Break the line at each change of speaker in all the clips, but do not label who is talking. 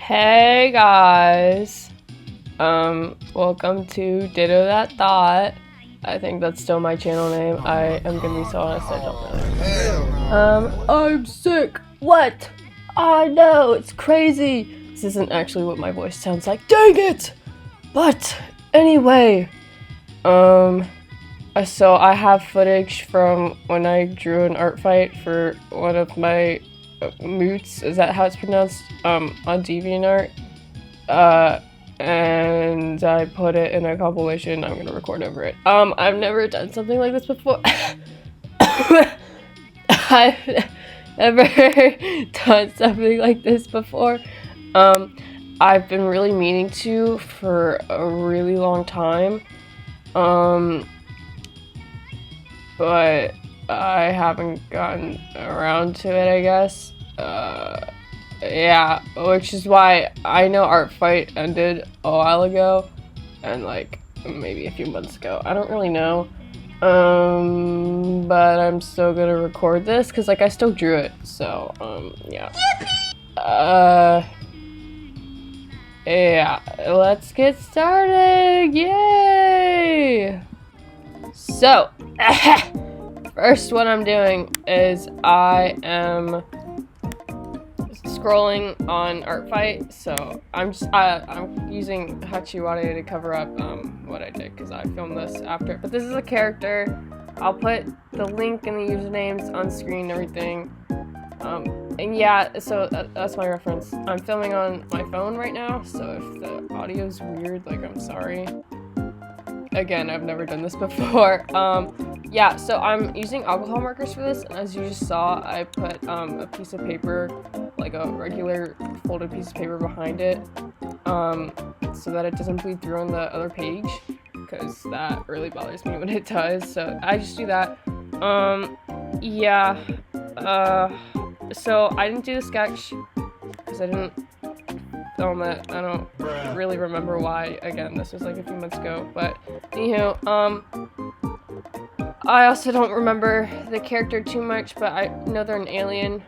Hey guys, welcome to Ditto That Thought. I think that's still my channel name. I am gonna be so honest, I don't know. I'm sick. What? I know, it's crazy. This isn't actually what my voice sounds like. Dang it! But anyway, so I have footage from when I drew an art fight for one of my moots, is that how it's pronounced, on DeviantArt, and I put it in a compilation. I'm gonna record over it. I've never done something like this before. I've never done something like this before. I've been really meaning to for a really long time, but I haven't gotten around to it, I guess. Yeah, which is why I know Artfight ended a while ago, and like maybe a few months ago. I don't really know, but I'm still gonna record this because like I still drew it. So yeah. Yeah, let's get started. Yay! So. First, what I'm doing is I am scrolling on Artfight, so I'm using Hachiware to cover up what I did because I filmed this after. But this is a character. I'll put the link and the usernames on screen and everything. And yeah, so that's my reference. I'm filming on my phone right now, so if the audio's weird, like, I'm sorry. Again, I've never done this before. Yeah, so I'm using alcohol markers for this, and as you just saw, I put a piece of paper, like a regular folded piece of paper behind it, so that it doesn't bleed through on the other page, because that really bothers me when it does, so I just do that. Yeah, so I didn't do the sketch, because I didn't film it. I don't really remember why. Again, this was like a few months ago, but anywho, I also don't remember the character too much, but I know they're an alien,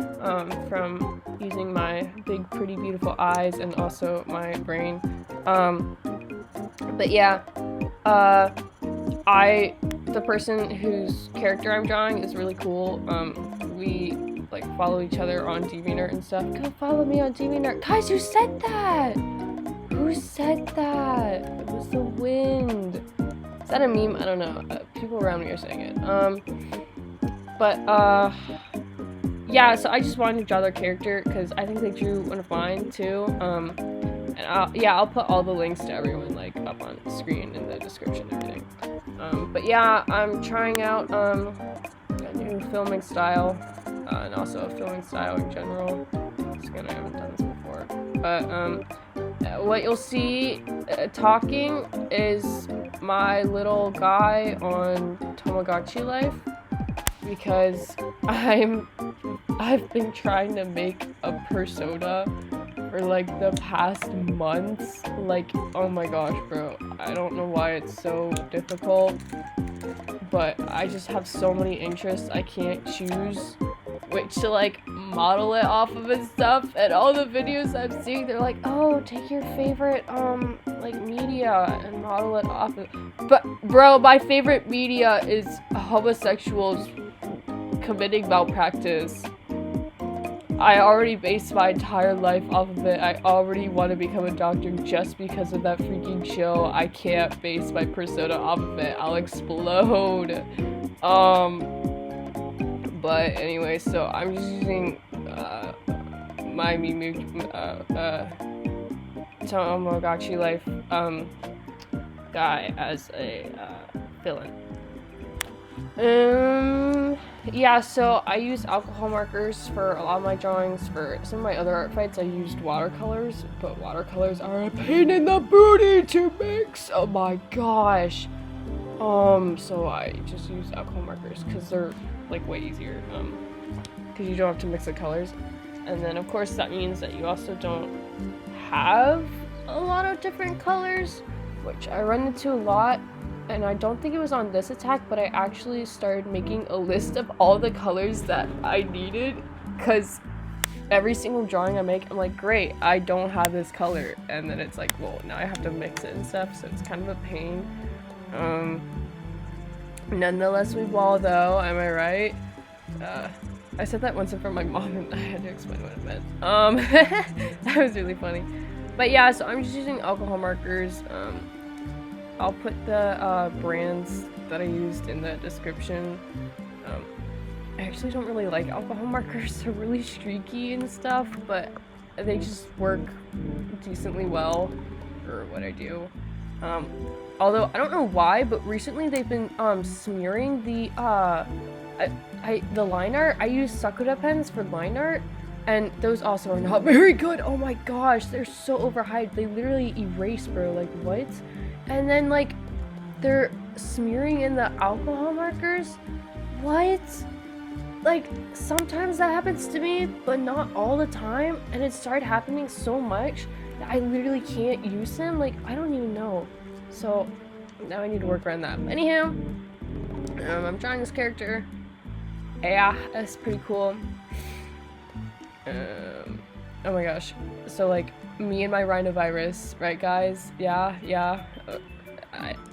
from using my big, pretty, beautiful eyes and also my brain. But yeah, the person whose character I'm drawing is really cool. We like follow each other on DeviantArt and stuff. Go follow me on DeviantArt. Guys, who said that? Who said that? It was the wind. Is that a meme? I don't know. People around me are saying it. Yeah, so I just wanted to draw their character because I think they drew one of mine too. And I'll put all the links to everyone like up on the screen in the description and everything. But yeah, I'm trying out a new filming style, and also a filming style in general. Again, I haven't done this before. But what you'll see talking is my little guy on Tamagotchi Life, because I've been trying to make a persona for like the past months. Like, oh my gosh, bro, I don't know why it's so difficult, but I just have so many interests, I can't choose which to like model it off of and stuff, and all the videos I'm seeing, they're like, oh, take your favorite like media and model it off of. But bro, my favorite media is homosexuals committing malpractice. I already based my entire life off of it. I already want to become a doctor just because of that freaking show. I can't base my persona off of it. I'll explode. But anyway, so I'm just using my Tamagotchi Life guy as a villain. Yeah, so I use alcohol markers for a lot of my drawings. For some of my other art fights, I used watercolors, but watercolors are a pain in the booty to mix. Oh my gosh. So I just use alcohol markers because they're like way easier, because you don't have to mix the colors. And then of course that means that you also don't have a lot of different colors, which I run into a lot. And I don't think it was on this attack, but I actually started making a list of all the colors that I needed, because every single drawing I make, I'm like, great, I don't have this color, and then it's like, well, now I have to mix it and stuff, so it's kind of a pain. Nonetheless, we ball though, am I right? I said that once in front of my mom and I had to explain what it meant. That was really funny. But yeah, so I'm just using alcohol markers. I'll put the brands that I used in the description. I actually don't really like alcohol markers. They're really streaky and stuff, but they just work decently well for what I do. Although I don't know why, but recently they've been smearing the the line art. I use SAKURA pens for line art, and those also are not very good. Oh my gosh, they're so overhyped. They literally erase, bro. Like, what? And then like they're smearing in the alcohol markers. What? Like, sometimes that happens to me, but not all the time, and it started happening so much that I literally can't use them. Like, I don't even know. So now I need to work around that. Anyhow, I'm drawing this character. Yeah, that's pretty cool. Oh my gosh. So like, me and my rhinovirus, right guys? Yeah.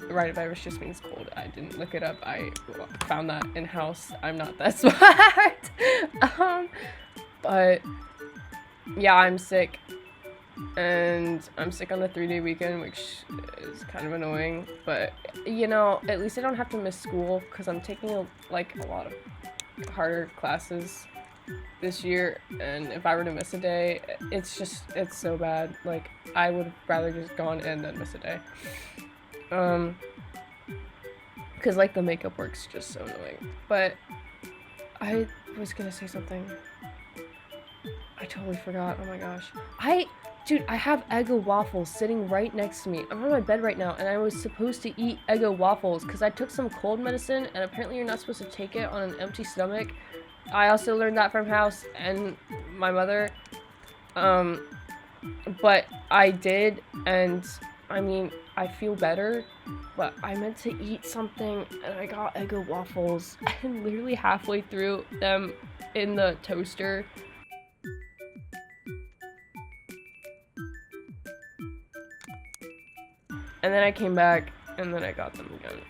Rhinovirus just means cold. I didn't look it up. I found that in-house. I'm not that smart. But yeah, I'm sick. And I'm sick on the 3-day weekend, which is kind of annoying. But, you know, at least I don't have to miss school because I'm taking a lot of harder classes this year. And if I were to miss a day, it's so bad. Like, I would have rather just gone in than miss a day. Because like the makeup work's just so annoying. But I was gonna say something. I totally forgot. Oh my gosh. Dude, I have Eggo waffles sitting right next to me. I'm on my bed right now, and I was supposed to eat Eggo waffles because I took some cold medicine, and apparently you're not supposed to take it on an empty stomach. I also learned that from House and my mother. But I did, and I mean, I feel better, but I meant to eat something, and I got Eggo waffles, and literally halfway through them in the toaster, and then I came back, and then I got them again.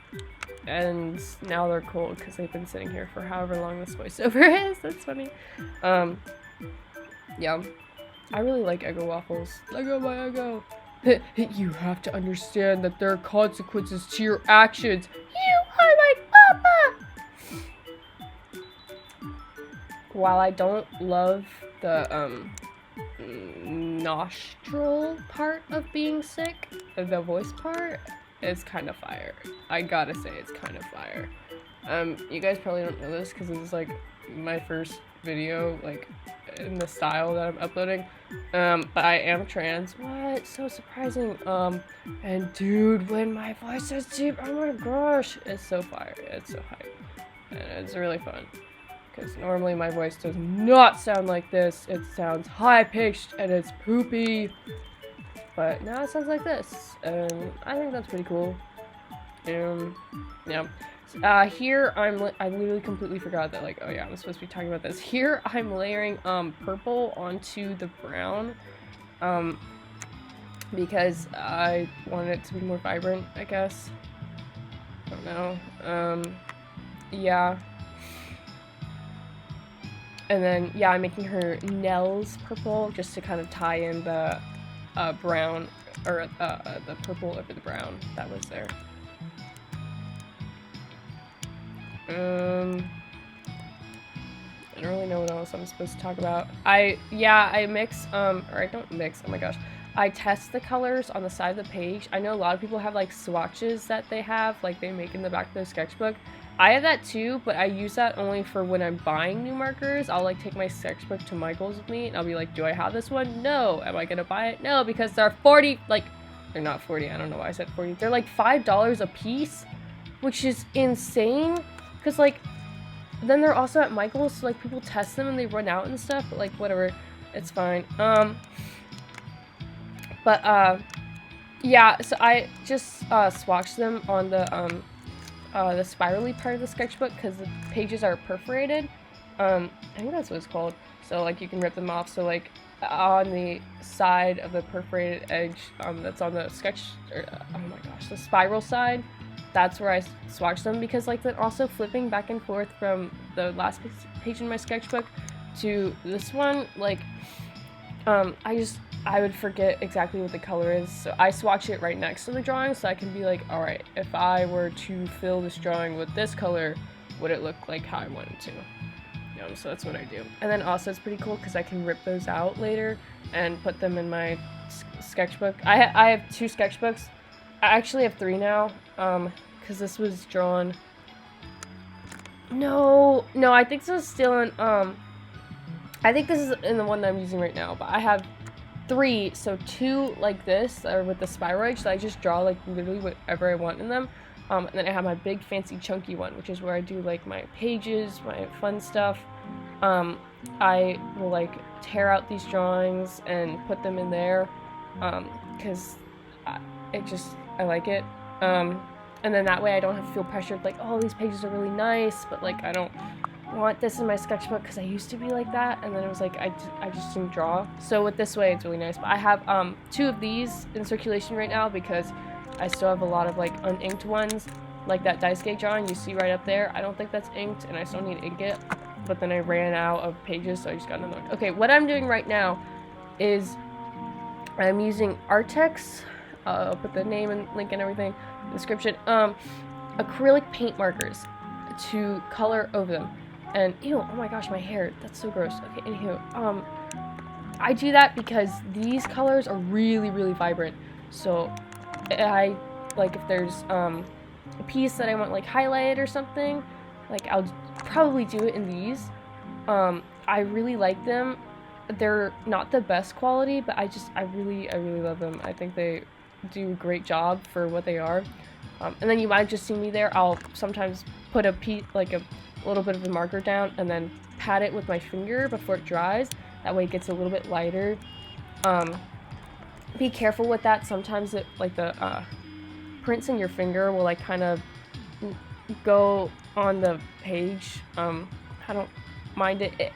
And now they're cold because they've been sitting here for however long this voiceover is. That's funny. Yeah. I really like Eggo waffles. Eggo my Eggo. You have to understand that there are consequences to your actions. You are my papa! While I don't love the, nostril part of being sick, the voice part is kind of fire. I gotta say, it's kind of fire. You guys probably don't know this because this is like my first video, like in the style that I'm uploading. But I am trans. What? So surprising. And dude, when my voice is deep, oh my gosh, it's so fire. It's so hype. And it's really fun. Because normally my voice does not sound like this. It sounds high-pitched and it's poopy. But now it sounds like this. And I think that's pretty cool. Yeah. Here I literally completely forgot that, like, oh yeah, I'm supposed to be talking about this. Here I'm layering purple onto the brown, because I wanted it to be more vibrant, I guess. I don't know. Yeah. And then yeah, I'm making her nails purple just to kind of tie in the brown, or the purple over the brown that was there. I don't really know what else I'm supposed to talk about. I mix, or I don't mix, oh my gosh. I test the colors on the side of the page. I know a lot of people have like swatches that they have, like they make in the back of their sketchbook. I have that too, but I use that only for when I'm buying new markers. I'll like take my sketchbook to Michael's with me and I'll be like, do I have this one? No. Am I gonna buy it? No, because they're 40, like, they're not 40, I don't know why I said 40. They're like $5 a piece, which is insane. Cause like, then they're also at Michael's, so like people test them and they run out and stuff, but like whatever, it's fine. Yeah, so I just swatched them on the spirally part of the sketchbook because the pages are perforated. I think that's what it's called. So like you can rip them off. So like on the side of the perforated edge that's on the sketch, or, oh my gosh, the spiral side, that's where I swatch them, because like then also flipping back and forth from the last page in my sketchbook to this one, like I would forget exactly what the color is, so I swatch it right next to the drawing so I can be like, alright, if I were to fill this drawing with this color, would it look like how I want it to? So that's what I do. And then also it's pretty cool because I can rip those out later and put them in my sketchbook. I have 2 sketchbooks. I actually have 3 now, because this was drawn... No, I think this is still in, I think this is in the one that I'm using right now, but I have 3, so 2 like this, or with the spiral edge, so I just draw like literally whatever I want in them. And then I have my big fancy chunky one, which is where I do like my pages, my fun stuff. I will like tear out these drawings and put them in there, because I like it. And then that way I don't have to feel pressured like, oh, these pages are really nice, but like I don't want this in my sketchbook, because I used to be like that, and then it was like I just didn't draw. So with this way it's really nice. But I have 2 of these in circulation right now because I still have a lot of like uninked ones, like that Daisuke drawing you see right up there. I don't think that's inked, and I still need to ink it, but then I ran out of pages, so I just got another one. Okay, what I'm doing right now is I'm using Artex. I'll put the name and link and everything in the description. Acrylic paint markers to color over them. And ew, oh my gosh, my hair, that's so gross. Okay, anywho, I do that because these colors are really, really vibrant. So I like, if there's a piece that I want like highlighted or something, like I'll probably do it in these. I really like them. They're not the best quality, but I really love them. I think they do a great job for what they are. And then you might just see me there. I'll sometimes put a piece, like a little bit of a marker down, and then pat it with my finger before it dries. That way it gets a little bit lighter. Be careful with that. Sometimes it, like the prints in your finger will like kind of go on the page. I don't mind it.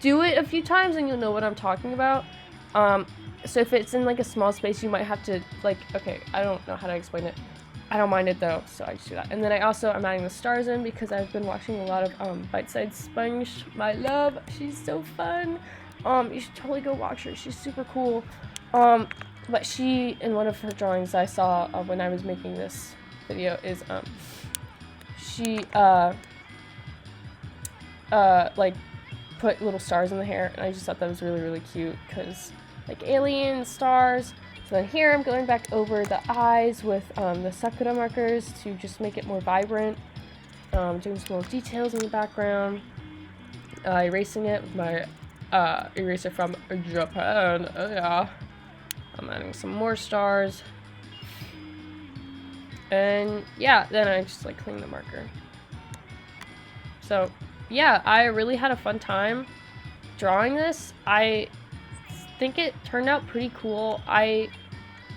Do it a few times and you'll know what I'm talking about. So if it's in like a small space, you might have to like, okay, I don't know how to explain it. I don't mind it though, so I just do that. And then I'm adding the stars in because I've been watching a lot of Bite-Sized Sponge, my love. She's so fun. You should totally go watch her. She's super cool. But she, in one of her drawings I saw when I was making this video, is she like put little stars in the hair, and I just thought that was really, really cute because like alien stars. So then here I'm going back over the eyes with the Sakura markers to just make it more vibrant. Doing some little details in the background. Erasing it with my eraser from Japan. Oh yeah. I'm adding some more stars. And yeah, then I just like clean the marker. So yeah, I really had a fun time drawing this. I think it turned out pretty cool. I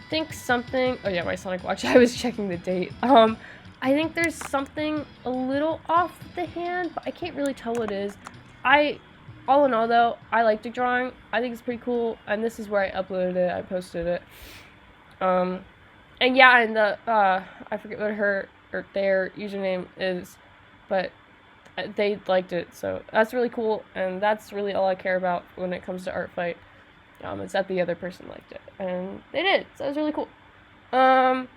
think something, oh yeah, my Sonic watch, I was checking the date. I think there's something a little off with the hand, but I can't really tell what it is. All in all though, I like the drawing. I think it's pretty cool, and this is where I uploaded it, I posted it. And yeah, and the, I forget what her, or their username is, but they liked it, so that's really cool, and that's really all I care about when it comes to Artfight. It's that the other person liked it, and they did, so it was really cool. I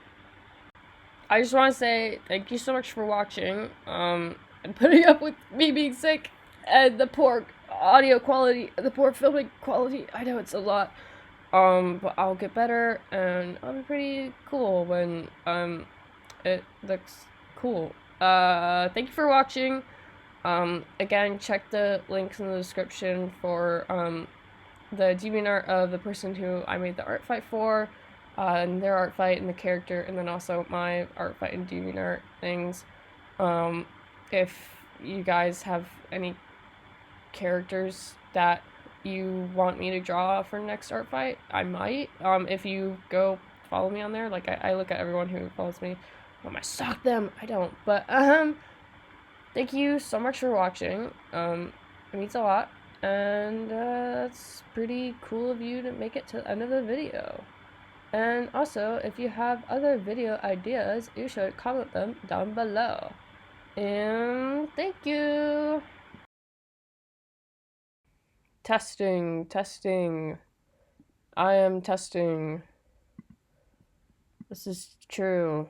just want to say thank you so much for watching, and putting up with me being sick, and the poor audio quality, the poor filming quality. I know it's a lot, but I'll get better, and I'll be pretty cool when, it looks cool. Thank you for watching. Again, check the links in the description for, the DeviantArt of the person who I made the Artfight for, and their Artfight and the character, and then also my Artfight and DeviantArt things. If you guys have any characters that you want me to draw for next Artfight, I might. If you go follow me on there, like I look at everyone who follows me. I stalk them. I don't, but thank you so much for watching. It means a lot. And that's pretty cool of you to make it to the end of the video. And also, if you have other video ideas, you should comment them down below. And thank you! Testing, testing. I am testing. This is true.